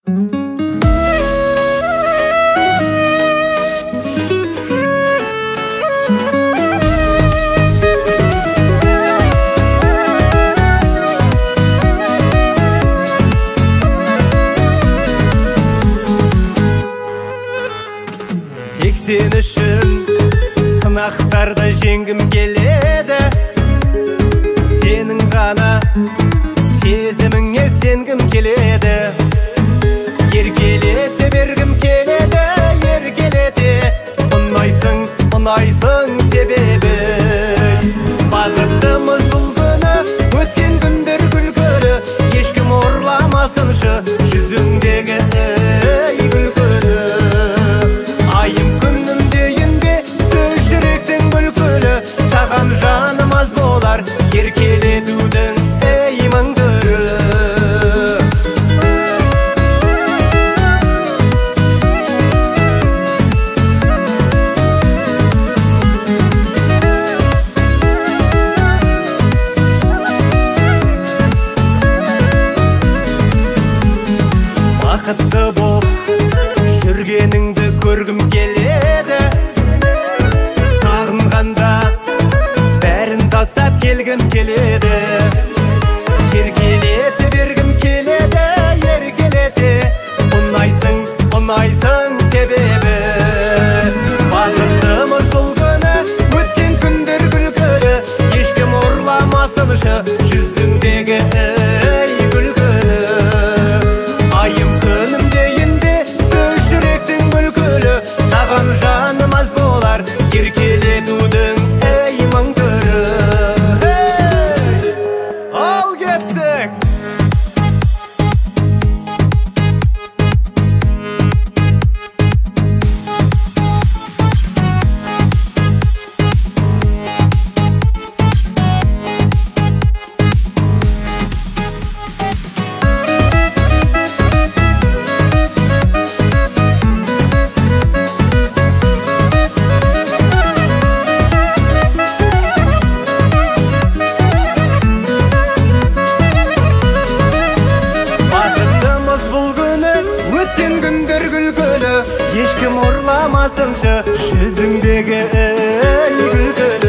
Sen үшін сынақтарды жеңгім келеді, сенің ғана сезіміңе сенгім келеді. Еркелете бергім келеді, еркелете. Ұнайсың себебі бақыттымыз бұл күні, өткен күндер күлкілі. Ешкім ұрламасыншы жүзіңдегі күлкілі. Айым күнім дейін бе сөз жүректің бүлкілі. Саған жаным аз болар еркелетудің мың түрі. Бақытты боп жүргеніңді көргім келеді, сағынғанда бәрін тастап келгім келеді. Еркелете бергім келеді, еркелете. Ұнайсың себебі бақыттымыз бұл күні, өткен күндер күлкілі. Ешкім ұрламасыншы жүзіңдегі күлкілі. Айым күнім дейін бе сөз жүректің бүлкілі. Саған жаным аз болар еркелетудің мың түрі. Ал кеттік! Өткен күндер күлкілі, ешкім ұрламасыншы жүзіңдегі күлкілі.